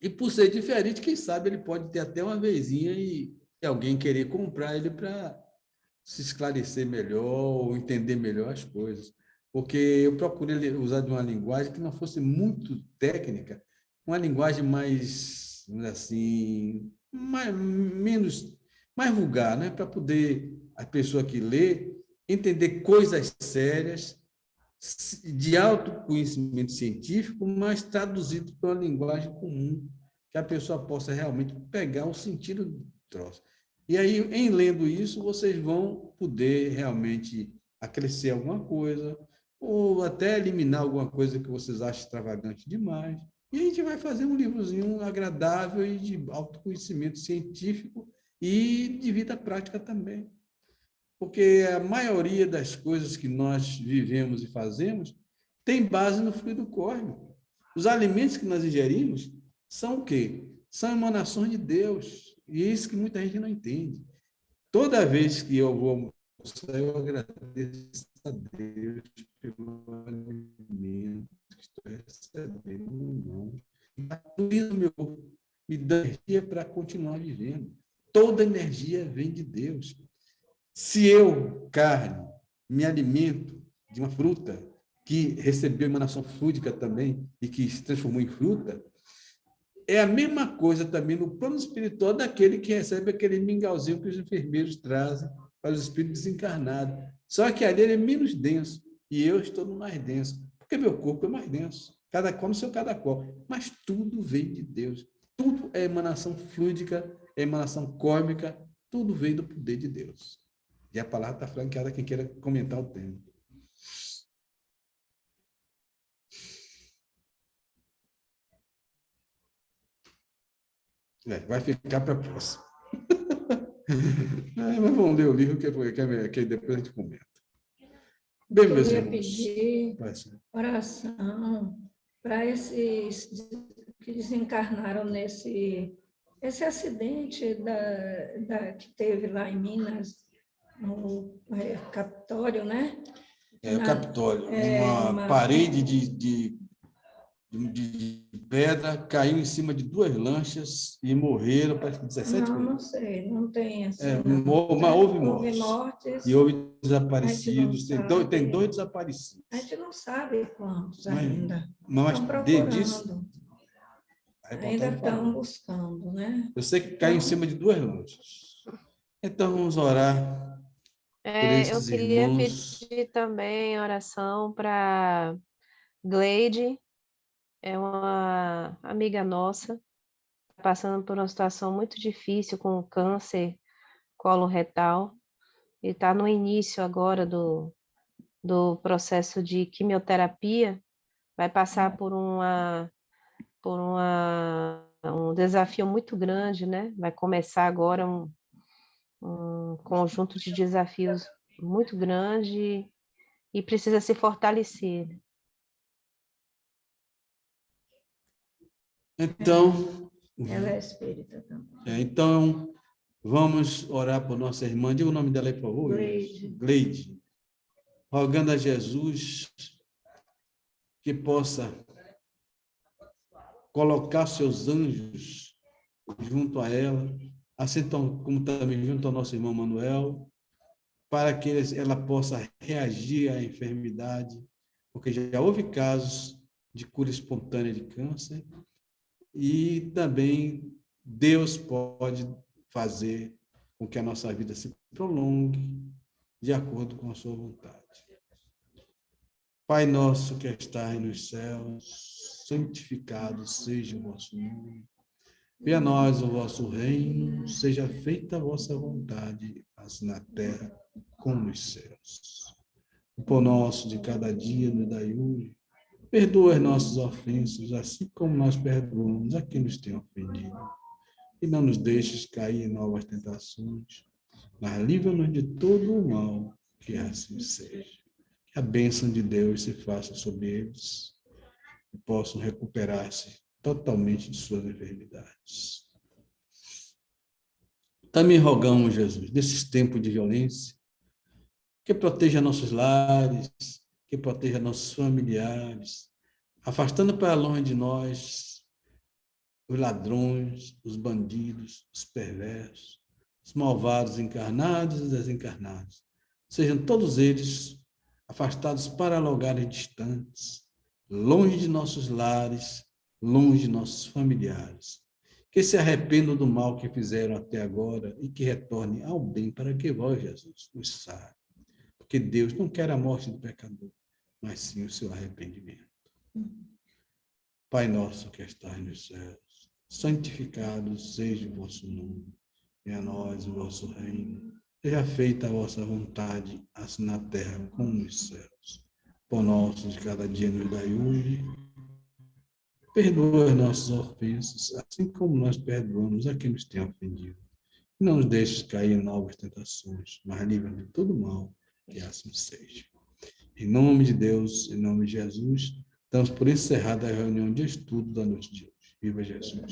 E por ser diferente, quem sabe ele pode ter até uma vezinha e alguém querer comprar ele para se esclarecer melhor ou entender melhor as coisas. Porque eu procurei usar de uma linguagem que não fosse muito técnica, uma linguagem mais, assim, mais vulgar, né? Para poder a pessoa que lê entender coisas sérias, de alto conhecimento científico, mas traduzido para uma linguagem comum, que a pessoa possa realmente pegar o sentido do troço. E aí, em lendo isso, vocês vão poder realmente acrescer alguma coisa, ou até eliminar alguma coisa que vocês acham extravagante demais. E a gente vai fazer um livrozinho agradável e de alto conhecimento científico e de vida prática também. Porque a maioria das coisas que nós vivemos e fazemos tem base no fluido cósmico. Os alimentos que nós ingerimos são o quê? São emanações de Deus. E é isso que muita gente não entende. Toda vez que eu vou almoçar, eu agradeço a Deus pelo alimento que estou recebendo. Incluindo meu corpo, me dá energia para continuar vivendo. Toda energia vem de Deus. Se eu, carne, me alimento de uma fruta que recebeu emanação fluídica também e que se transformou em fruta, é a mesma coisa também no plano espiritual daquele que recebe aquele mingauzinho que os enfermeiros trazem para os espíritos desencarnados. Só que ali ele é menos denso e eu estou no mais denso, porque meu corpo é mais denso. Cada qual no seu cada qual. Mas tudo vem de Deus. Tudo é emanação fluídica, é emanação cósmica, tudo vem do poder de Deus. E a palavra está franqueada a quem queira comentar o tema. Vai ficar para a próxima. Mas vamos ler o livro que depois a gente comenta. Bem, meus Eu ia irmãos. pedir oração para esses que desencarnaram nesse acidente que teve lá em Minas, no Capitólio, né? O Capitólio, uma parede de pedra caiu em cima de 2 lanchas e morreram, parece que 17 pessoas. Não sei, não tem assim. Houve mortes. E houve desaparecidos. Tem 2 desaparecidos. A gente não sabe quantos ainda. Mas Estão procurando. disso, ainda estão buscando, né? Eu sei que caiu em cima de 2 lanchas. Então, vamos orar. Eu queria pedir também oração para Gleide, é uma amiga nossa, passando por uma situação muito difícil com câncer coloretal, e está no início agora do processo de quimioterapia, vai passar por um desafio muito grande, né? Vai começar agora um conjunto de desafios muito grande e precisa se fortalecer. Então, ela é espírita também. Então, vamos orar por nossa irmã. Diga o nome dela aí, por favor. Gleide. Rogando a Jesus que possa colocar seus anjos junto a ela, assim como também junto ao nosso irmão Manuel, para que ela possa reagir à enfermidade, porque já houve casos de cura espontânea de câncer, e também Deus pode fazer com que a nossa vida se prolongue de acordo com a sua vontade. Pai nosso que estás nos céus, santificado seja o vosso nome. Venha a nós o vosso reino, seja feita a vossa vontade, assim na terra como nos céus. O pão nosso de cada dia nos dai hoje. Perdoa as nossas ofensas, assim como nós perdoamos a quem nos tem ofendido. E não nos deixes cair em novas tentações, mas livra-nos de todo o mal, que assim seja. Que a bênção de Deus se faça sobre eles e possam recuperar-se totalmente de suas enfermidades. Também rogamos, Jesus, nesses tempos de violência, que proteja nossos lares, que proteja nossos familiares, afastando para longe de nós os ladrões, os bandidos, os perversos, os malvados encarnados e desencarnados. Sejam todos eles afastados para lugares distantes, longe de nossos lares, longe de nossos familiares. Que se arrependam do mal que fizeram até agora e que retornem ao bem para que vós, Jesus, nos sare. Porque Deus não quer a morte do pecador, mas sim o seu arrependimento. Pai nosso que estás nos céus, santificado seja o vosso nome. Venha a nós o vosso reino. Seja feita a vossa vontade, assim na terra como nos céus. Pão nosso de cada dia nos dai hoje. Perdoa as nossas ofensas, assim como nós perdoamos a quem nos tem ofendido. Não nos deixes cair em novas tentações, mas livra-nos de todo mal, que assim seja. Em nome de Deus, em nome de Jesus, damos por encerrada a reunião de estudo da noite de hoje. Viva Jesus!